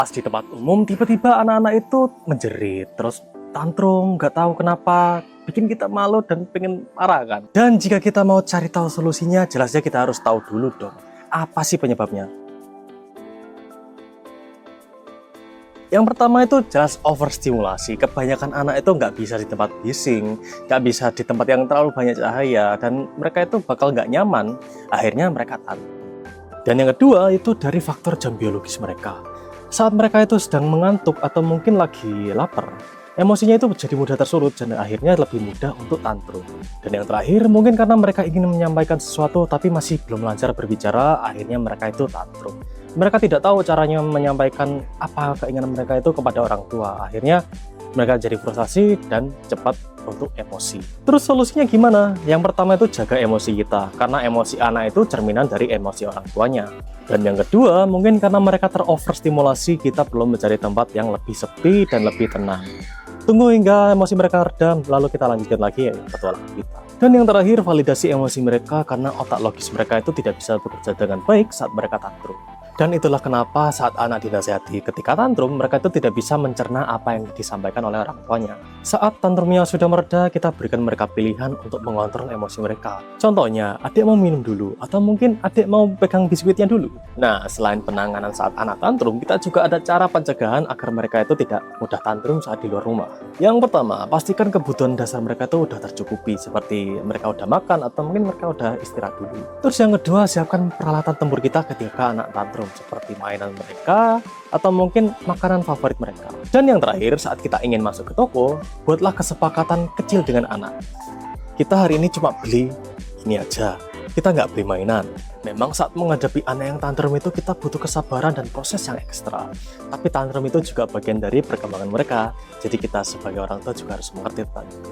Pas di tempat umum, tiba-tiba anak-anak itu menjerit, terus tantrum, nggak tahu kenapa, bikin kita malu dan pengen marah kan. Dan jika kita mau cari tahu solusinya, jelasnya kita harus tahu dulu dong, apa sih penyebabnya? Yang pertama itu jelas overstimulasi. Kebanyakan anak itu nggak bisa di tempat bising, nggak bisa di tempat yang terlalu banyak cahaya, dan mereka itu bakal nggak nyaman. Akhirnya mereka tantrum. Dan yang kedua itu dari faktor jam biologis mereka. Saat mereka itu sedang mengantuk atau mungkin lagi lapar, emosinya itu jadi mudah tersulut dan akhirnya lebih mudah untuk tantrum. Dan yang terakhir, mungkin karena mereka ingin menyampaikan sesuatu tapi masih belum lancar berbicara, akhirnya mereka itu tantrum. Mereka tidak tahu caranya menyampaikan apa keinginan mereka itu kepada orang tua. Akhirnya mereka jadi frustasi dan cepat untuk emosi. Terus solusinya gimana? Yang pertama itu jaga emosi kita, karena emosi anak itu cerminan dari emosi orang tuanya. Dan yang kedua, mungkin karena mereka teroverstimulasi, kita belum mencari tempat yang lebih sepi dan lebih tenang. Tunggu hingga emosi mereka redam, lalu kita lanjutkan lagi petualangan kita. Dan yang terakhir, validasi emosi mereka, karena otak logis mereka itu tidak bisa bekerja dengan baik saat mereka tantrum. Dan itulah kenapa saat anak dinasihati ketika tantrum, mereka itu tidak bisa mencerna apa yang disampaikan oleh orang tuanya. Saat tantrumnya sudah mereda, kita berikan mereka pilihan untuk mengontrol emosi mereka. Contohnya, adik mau minum dulu, atau mungkin adik mau pegang biskuitnya dulu. Nah, selain penanganan saat anak tantrum, kita juga ada cara pencegahan agar mereka itu tidak mudah tantrum saat di luar rumah. Yang pertama, pastikan kebutuhan dasar mereka itu udah tercukupi, seperti mereka udah makan atau mungkin mereka udah istirahat dulu. Terus yang kedua, siapkan peralatan tempur kita ketika anak tantrum, seperti mainan mereka atau mungkin makanan favorit mereka. Dan yang terakhir, saat kita ingin masuk ke toko, buatlah kesepakatan kecil dengan anak. Kita hari ini cuma beli ini aja, kita nggak beli mainan. Memang saat menghadapi anak yang tantrum itu kita butuh kesabaran dan proses yang ekstra. Tapi tantrum itu juga bagian dari perkembangan mereka. Jadi kita sebagai orang tua juga harus mengerti tentang itu.